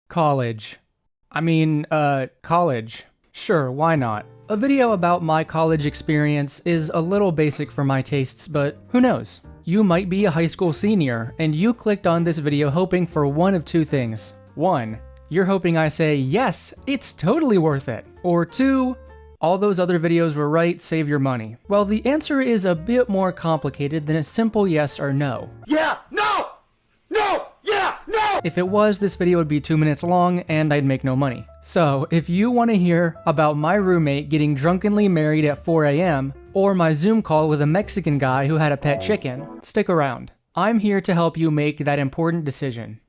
College. College. Sure, why not? A video about my college experience is a little basic for my tastes, but who knows? You might be a high school senior, and you clicked on this video hoping for one of two things. One, you're hoping I say, yes, it's totally worth it. Or two, all those other videos were right, save your money. Well, the answer is a bit more complicated than a simple yes or no. Yeah, no, no, yeah, no! If it was, this video would be 2 minutes long and I'd make no money. So, if you want to hear about my roommate getting drunkenly married at 4 a.m., or my Zoom call with a Mexican guy who had a pet chicken, stick around. I'm here to help you make that important decision.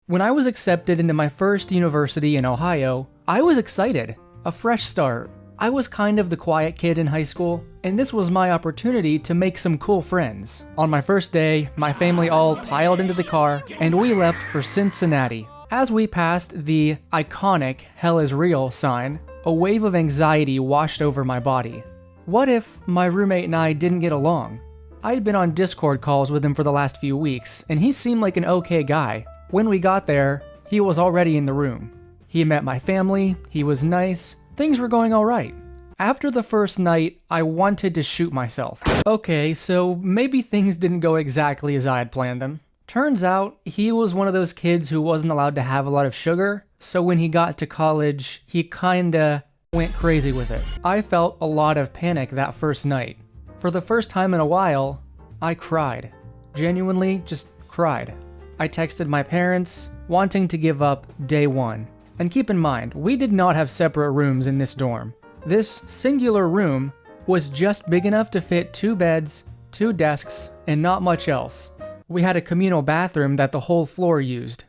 When I was accepted into my first university in Ohio, I was excited. A fresh start. I was kind of the quiet kid in high school, and this was my opportunity to make some cool friends. On my first day, my family all piled into the car, and we left for Cincinnati. As we passed the iconic "Hell is Real" sign, a wave of anxiety washed over my body. What if my roommate and I didn't get along? I had been on Discord calls with him for the last few weeks, and he seemed like an okay guy. When we got there, he was already in the room. He met my family, he was nice, things were going alright. After the first night, I wanted to shoot myself. Okay, so maybe things didn't go exactly as I had planned them. Turns out, he was one of those kids who wasn't allowed to have a lot of sugar, so when he got to college, he kinda went crazy with it. I felt a lot of panic that first night. For the first time in a while, I cried. Genuinely, just cried. I texted my parents, wanting to give up day one. And keep in mind, we did not have separate rooms in this dorm. This singular room was just big enough to fit 2 beds, 2 desks, and not much else. We had a communal bathroom that the whole floor used.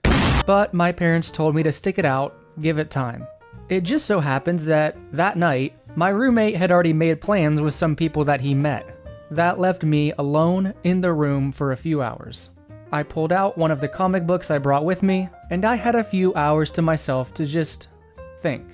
But my parents told me to stick it out, give it time. It just so happens that night, my roommate had already made plans with some people that he met. That left me alone in the room for a few hours. I pulled out one of the comic books I brought with me, and I had a few hours to myself to just think.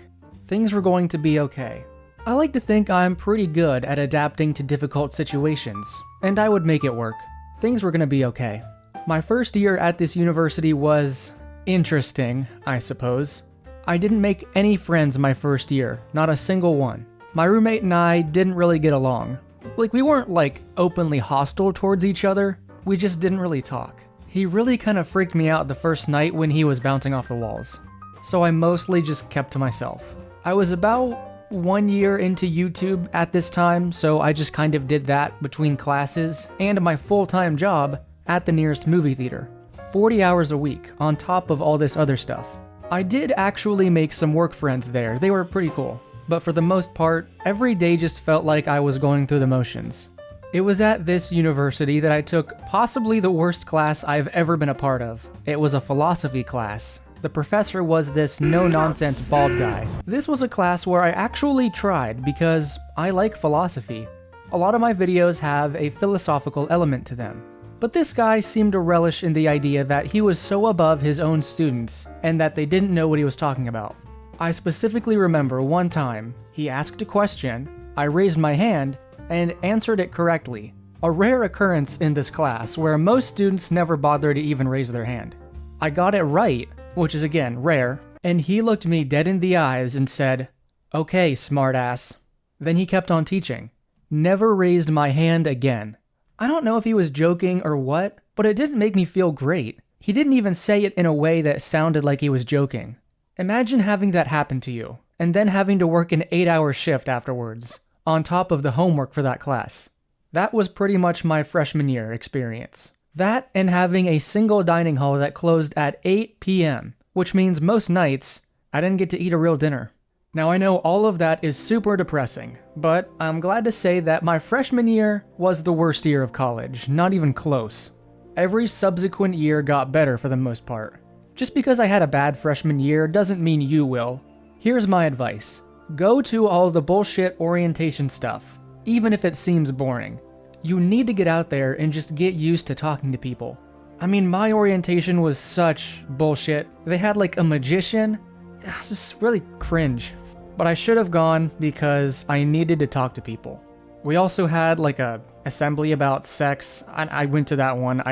Things were going to be okay. I like to think I'm pretty good at adapting to difficult situations, and I would make it work. Things were gonna be okay. My first year at this university was interesting, I suppose. I didn't make any friends my first year, not a single one. My roommate and I didn't really get along. We weren't openly hostile towards each other, we just didn't really talk. He really kind of freaked me out the first night when he was bouncing off the walls. So I mostly just kept to myself. I was about 1 year into YouTube at this time, so I just kind of did that between classes and my full-time job at the nearest movie theater. 40 hours a week, on top of all this other stuff. I did actually make some work friends there, they were pretty cool. But for the most part, every day just felt like I was going through the motions. It was at this university that I took possibly the worst class I've ever been a part of. It was a philosophy class. The professor was this no-nonsense bald guy. This was a class where I actually tried because I like philosophy. A lot of my videos have a philosophical element to them. But this guy seemed to relish in the idea that he was so above his own students and that they didn't know what he was talking about. I specifically remember one time, he asked a question, I raised my hand, and answered it correctly. A rare occurrence in this class where most students never bother to even raise their hand. I got it right, which is again rare, and he looked me dead in the eyes and said, "Okay, smartass." Then he kept on teaching. Never raised my hand again. I don't know if he was joking or what, but it didn't make me feel great. He didn't even say it in a way that sounded like he was joking. Imagine having that happen to you, and then having to work an 8-hour shift afterwards, on top of the homework for that class. That was pretty much my freshman year experience. That and having a single dining hall that closed at 8 p.m., which means most nights, I didn't get to eat a real dinner. Now I know all of that is super depressing, but I'm glad to say that my freshman year was the worst year of college, not even close. Every subsequent year got better for the most part. Just because I had a bad freshman year doesn't mean you will. Here's my advice. Go to all the bullshit orientation stuff, even if it seems boring. You need to get out there and just get used to talking to people. I mean, my orientation was such bullshit. They had like a magician. It's just really cringe. But I should have gone because I needed to talk to people. We also had like a assembly about sex. I went to that one.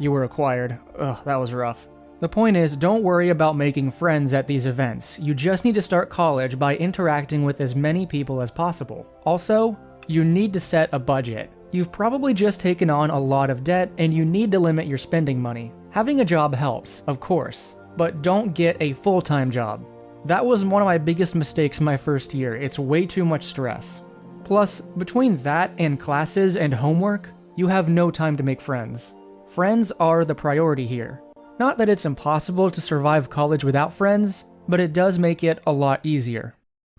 You were required. Ugh, that was rough. The point is, don't worry about making friends at these events. You just need to start college by interacting with as many people as possible. Also, you need to set a budget. You've probably just taken on a lot of debt and you need to limit your spending money. Having a job helps, of course, but don't get a full-time job. That was one of my biggest mistakes my first year. It's way too much stress. Plus, between that and classes and homework, you have no time to make friends. Friends are the priority here. Not that it's impossible to survive college without friends, but it does make it a lot easier.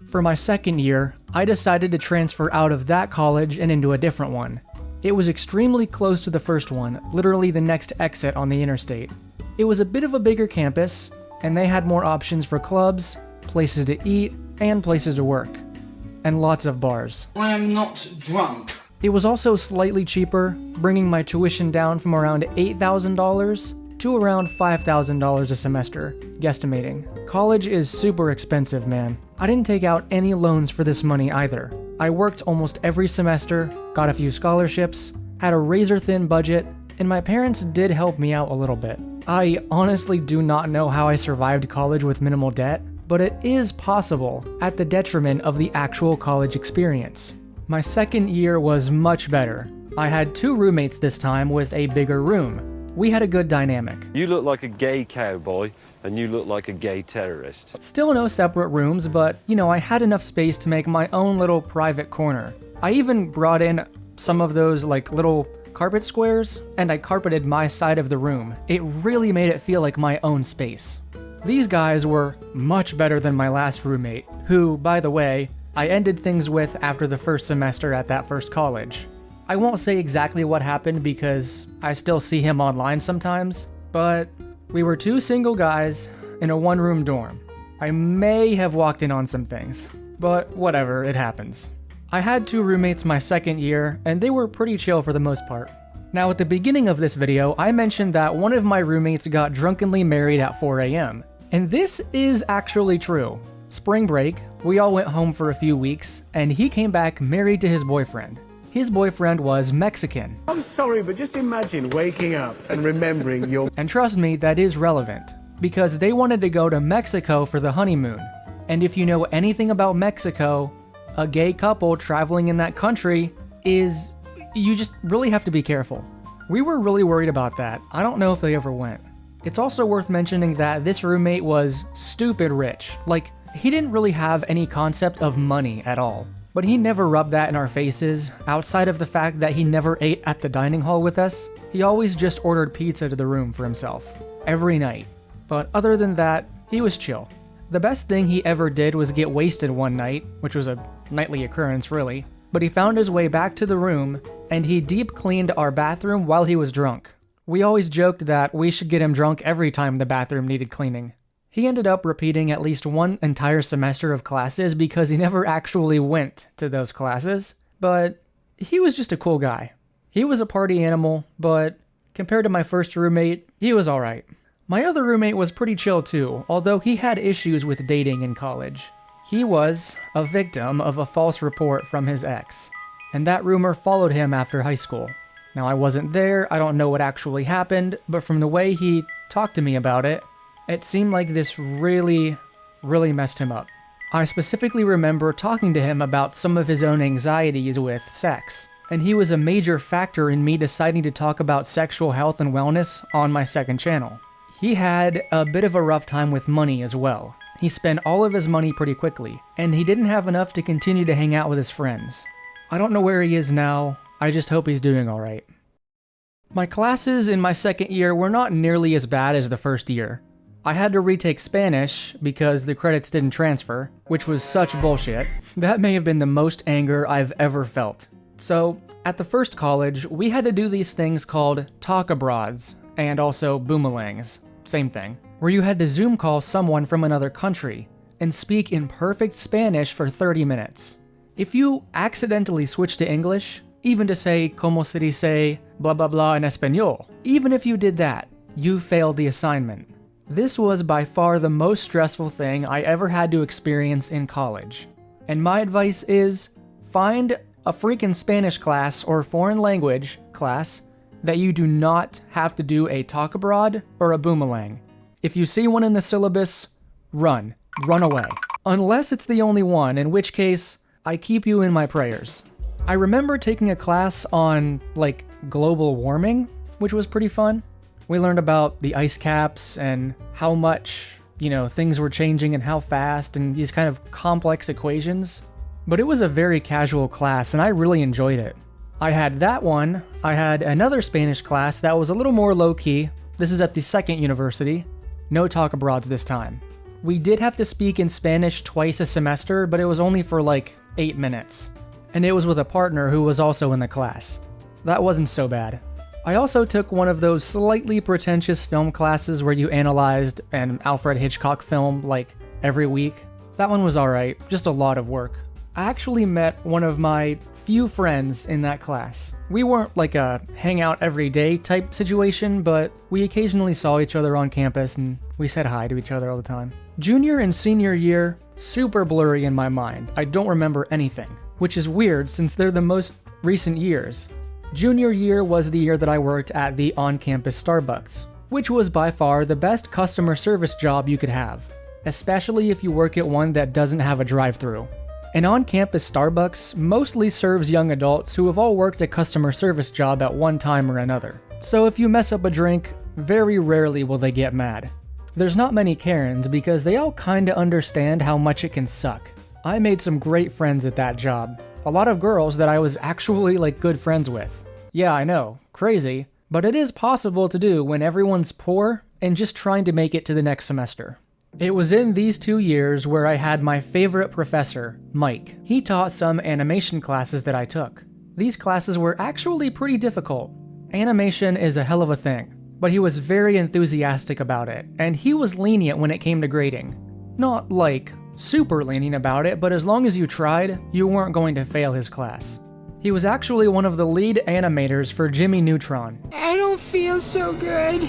For my second year, I decided to transfer out of that college and into a different one. It was extremely close to the first one, literally the next exit on the interstate. It was a bit of a bigger campus, and they had more options for clubs, places to eat, and places to work. And lots of bars. I am not drunk. It was also slightly cheaper, bringing my tuition down from around $8,000 to around $5,000 a semester, guesstimating. College is super expensive, man. I didn't take out any loans for this money either. I worked almost every semester, got a few scholarships, had a razor-thin budget, and my parents did help me out a little bit. I honestly do not know how I survived college with minimal debt, but it is possible at the detriment of the actual college experience. My second year was much better. I had 2 roommates this time with a bigger room. We had a good dynamic. You look like a gay cowboy, and you look like a gay terrorist. Still no separate rooms, but, I had enough space to make my own little private corner. I even brought in some of those, little carpet squares, and I carpeted my side of the room. It really made it feel like my own space. These guys were much better than my last roommate, who, by the way, I ended things with after the first semester at that first college. I won't say exactly what happened because I still see him online sometimes, but we were 2 single guys in a 1-room dorm. I may have walked in on some things, but whatever, it happens. I had 2 roommates my second year, and they were pretty chill for the most part. Now at the beginning of this video, I mentioned that one of my roommates got drunkenly married at 4 a.m. And this is actually true. Spring break, we all went home for a few weeks, and he came back married to his boyfriend. His boyfriend was Mexican. I'm sorry, but just imagine waking up and remembering your... And trust me, that is relevant, because they wanted to go to Mexico for the honeymoon. And if you know anything about Mexico, a gay couple traveling in that country is... You just really have to be careful. We were really worried about that. I don't know if they ever went. It's also worth mentioning that this roommate was stupid rich. He didn't really have any concept of money at all. But he never rubbed that in our faces, outside of the fact that he never ate at the dining hall with us. He always just ordered pizza to the room for himself, every night. But other than that, he was chill. The best thing he ever did was get wasted one night, which was a nightly occurrence really, but he found his way back to the room, and he deep cleaned our bathroom while he was drunk. We always joked that we should get him drunk every time the bathroom needed cleaning. He ended up repeating at least 1 entire semester of classes because he never actually went to those classes, but he was just a cool guy. He was a party animal, but compared to my first roommate, he was alright. My other roommate was pretty chill too, although he had issues with dating in college. He was a victim of a false report from his ex, and that rumor followed him after high school. Now I wasn't there, I don't know what actually happened, but from the way he talked to me about it, it seemed like this really messed him up. I specifically remember talking to him about some of his own anxieties with sex, and he was a major factor in me deciding to talk about sexual health and wellness on my second channel. He had a bit of a rough time with money as well. He spent all of his money pretty quickly, and he didn't have enough to continue to hang out with his friends. I don't know where he is now, I just hope he's doing alright. My classes in my second year were not nearly as bad as the first year. I had to retake Spanish because the credits didn't transfer, which was such bullshit. That may have been the most anger I've ever felt. So, at the first college, we had to do these things called talk-abroads, and also boomerangs, same thing, where you had to Zoom call someone from another country and speak in perfect Spanish for 30 minutes. If you accidentally switch to English, even to say como se dice blah blah blah in español, even if you did that, you failed the assignment. This was by far the most stressful thing I ever had to experience in college. And my advice is, find a freaking Spanish class or foreign language class that you do not have to do a talk abroad or a boomerang. If you see one in the syllabus, run away. Unless it's the only one, in which case, I keep you in my prayers. I remember taking a class on, like, global warming, which was pretty fun. We learned about the ice caps and how much, things were changing and how fast and these kind of complex equations. But it was a very casual class and I really enjoyed it. I had that one. I had another Spanish class that was a little more low-key. This is at the second university. No talk abroads this time. We did have to speak in Spanish twice a semester, but it was only for like 8 minutes. And it was with a partner who was also in the class. That wasn't so bad. I also took one of those slightly pretentious film classes where you analyzed an Alfred Hitchcock film like every week. That one was alright, just a lot of work. I actually met one of my few friends in that class. We weren't like a hangout every day type situation, but we occasionally saw each other on campus and we said hi to each other all the time. Junior and senior year, super blurry in my mind. I don't remember anything, which is weird since they're the most recent years. Junior year was the year that I worked at the on-campus Starbucks, which was by far the best customer service job you could have, especially if you work at one that doesn't have a drive-thru. An on-campus Starbucks mostly serves young adults who have all worked a customer service job at one time or another. So if you mess up a drink, very rarely will they get mad. There's not many Karens because they all kinda understand how much it can suck. I made some great friends at that job. A lot of girls that I was actually like good friends with. Yeah, I know, crazy, but it is possible to do when everyone's poor and just trying to make it to the next semester. It was in these 2 years where I had my favorite professor, Mike. He taught some animation classes that I took. These classes were actually pretty difficult. Animation is a hell of a thing, but he was very enthusiastic about it, and he was lenient when it came to grading. Not like super lenient about it, but as long as you tried, you weren't going to fail his class. He was actually one of the lead animators for Jimmy Neutron. I don't feel so good.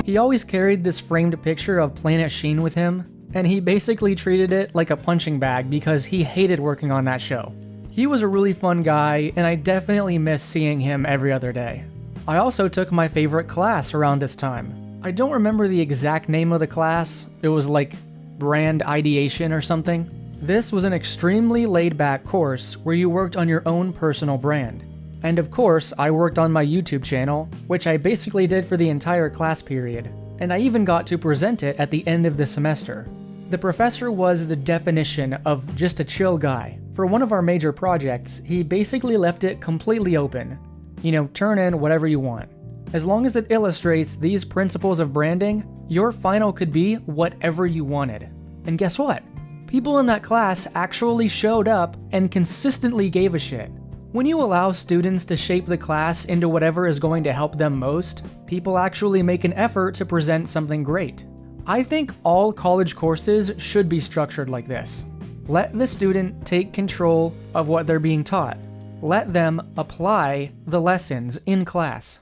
He always carried this framed picture of Planet Sheen with him, and he basically treated it like a punching bag because he hated working on that show. He was a really fun guy, and I definitely miss seeing him every other day. I also took my favorite class around this time. I don't remember the exact name of the class. It was like brand ideation or something. This was an extremely laid-back course where you worked on your own personal brand. And of course, I worked on my YouTube channel, which I basically did for the entire class period, and I even got to present it at the end of the semester. The professor was the definition of just a chill guy. For one of our major projects, he basically left it completely open. Turn in whatever you want. As long as it illustrates these principles of branding, your final could be whatever you wanted. And guess what? People in that class actually showed up and consistently gave a shit. When you allow students to shape the class into whatever is going to help them most, people actually make an effort to present something great. I think all college courses should be structured like this. Let the student take control of what they're being taught. Let them apply the lessons in class.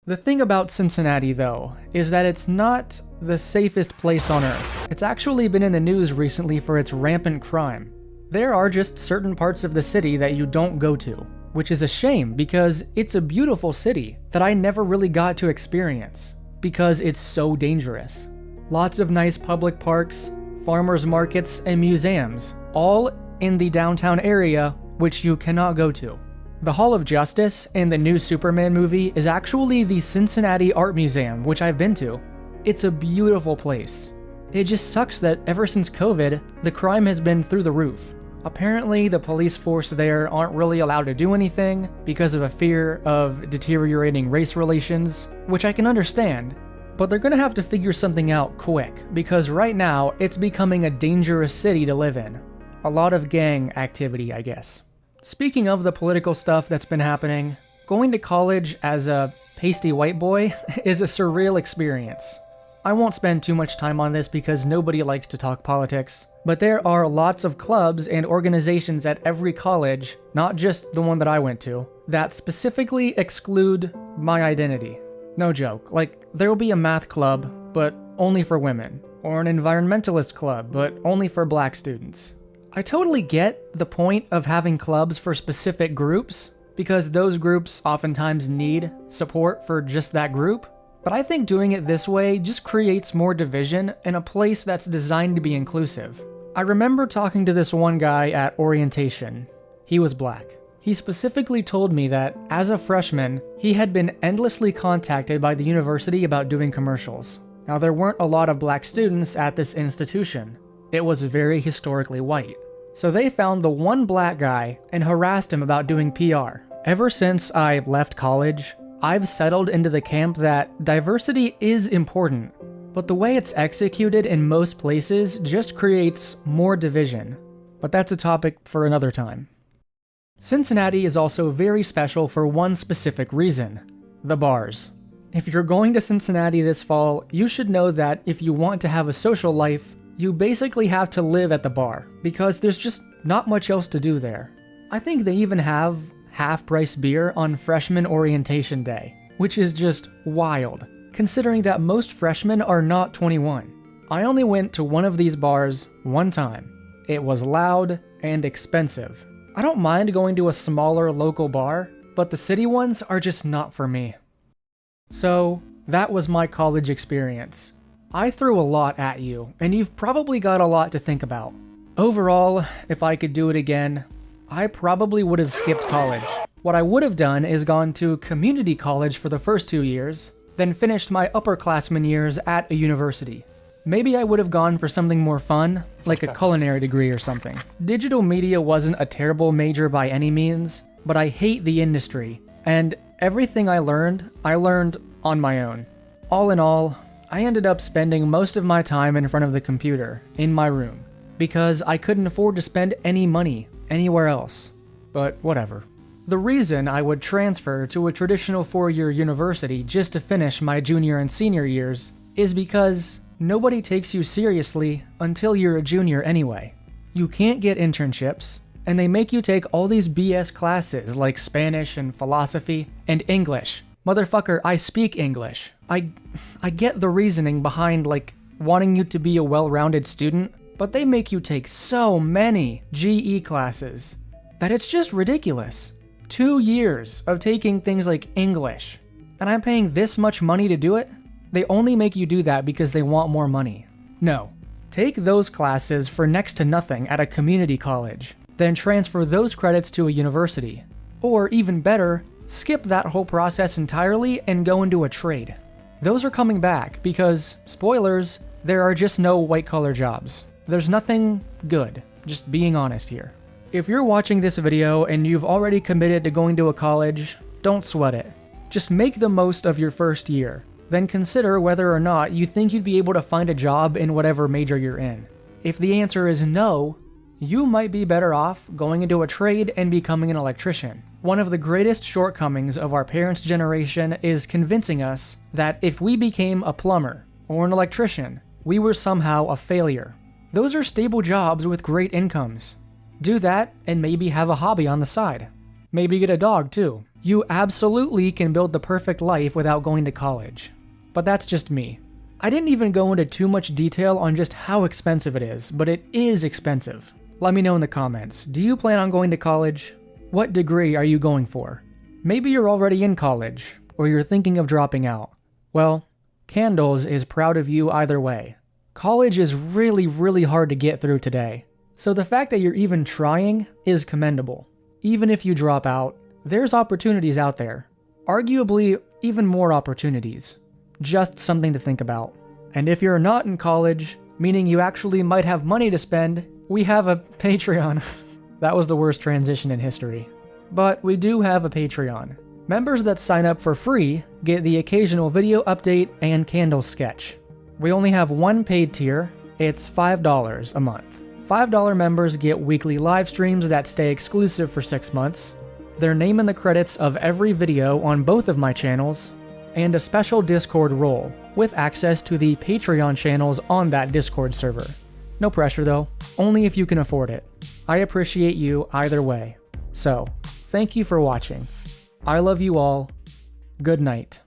The thing about Cincinnati, though, is that it's not the safest place on earth. It's actually been in the news recently for its rampant crime. There are just certain parts of the city that you don't go to, which is a shame because it's a beautiful city that I never really got to experience because it's so dangerous. Lots of nice public parks, farmers markets, and museums, all in the downtown area, which you cannot go to. The Hall of Justice in the new Superman movie is actually the Cincinnati Art Museum, which I've been to. It's a beautiful place. It just sucks that ever since COVID, the crime has been through the roof. Apparently, the police force there aren't really allowed to do anything because of a fear of deteriorating race relations, which I can understand, but they're gonna have to figure something out quick, because right now, it's becoming a dangerous city to live in. A lot of gang activity, I guess. Speaking of the political stuff that's been happening, going to college as a pasty white boy is a surreal experience. I won't spend too much time on this because nobody likes to talk politics, but there are lots of clubs and organizations at every college, not just the one that I went to, that specifically exclude my identity. No joke. Like, there'll be a math club, but only for women, or an environmentalist club, but only for black students. I totally get the point of having clubs for specific groups, because those groups oftentimes need support for just that group, but I think doing it this way just creates more division in a place that's designed to be inclusive. I remember talking to this one guy at orientation. He was black. He specifically told me that, as a freshman, he had been endlessly contacted by the university about doing commercials. Now, there weren't a lot of black students at this institution. It was very historically white. So they found the one black guy and harassed him about doing PR. Ever since I left college, I've settled into the camp that diversity is important, but the way it's executed in most places just creates more division. But that's a topic for another time. Cincinnati is also very special for one specific reason: the bars. If you're going to Cincinnati this fall, you should know that if you want to have a social life, you basically have to live at the bar, because there's just not much else to do there. I think they even have half-price beer on freshman orientation day, which is just wild, considering that most freshmen are not 21. I only went to one of these bars one time. It was loud and expensive. I don't mind going to a smaller local bar, but the city ones are just not for me. So, that was my college experience. I threw a lot at you, and you've probably got a lot to think about. Overall, if I could do it again, I probably would have skipped college. What I would have done is gone to community college for the first 2 years, then finished my upperclassmen years at a university. Maybe I would have gone for something more fun, like a culinary degree or something. Digital media wasn't a terrible major by any means, but I hate the industry, and everything I learned on my own. All in all, I ended up spending most of my time in front of the computer, in my room, because I couldn't afford to spend any money anywhere else. But whatever. The reason I would transfer to a traditional 4-year university just to finish my junior and senior years is because nobody takes you seriously until you're a junior anyway. You can't get internships, and they make you take all these BS classes like Spanish and philosophy and English. Motherfucker, I speak English. I get the reasoning behind, like, wanting you to be a well-rounded student, but they make you take so many GE classes that it's just ridiculous. 2 years of taking things like English, and I'm paying this much money to do it? They only make you do that because they want more money. No. Take those classes for next to nothing at a community college, then transfer those credits to a university. Or even better, skip that whole process entirely and go into a trade. Those are coming back because, spoilers, there are just no white-collar jobs. There's nothing good, just being honest here. If you're watching this video and you've already committed to going to a college, don't sweat it. Just make the most of your first year. Then consider whether or not you think you'd be able to find a job in whatever major you're in. If the answer is no, you might be better off going into a trade and becoming an electrician. One of the greatest shortcomings of our parents' generation is convincing us that if we became a plumber or an electrician, we were somehow a failure. Those are stable jobs with great incomes. Do that and maybe have a hobby on the side. Maybe get a dog too. You absolutely can build the perfect life without going to college. But that's just me. I didn't even go into too much detail on just how expensive it is, but it is expensive. Let me know in the comments. Do you plan on going to college? What degree are you going for? Maybe you're already in college, or you're thinking of dropping out. Well, Candles is proud of you either way. College is really, really hard to get through today. So the fact that you're even trying is commendable. Even if you drop out, there's opportunities out there. Arguably, even more opportunities. Just something to think about. And if you're not in college, meaning you actually might have money to spend, we have a Patreon. That was the worst transition in history. But we do have a Patreon. Members that sign up for free get the occasional video update and Candle sketch. We only have one paid tier. It's $5 a month. $5 members get weekly live streams that stay exclusive for 6 months, their name in the credits of every video on both of my channels, and a special Discord role, with access to the Patreon channels on that Discord server. No pressure though, only if you can afford it. I appreciate you either way. So, thank you for watching. I love you all. Good night.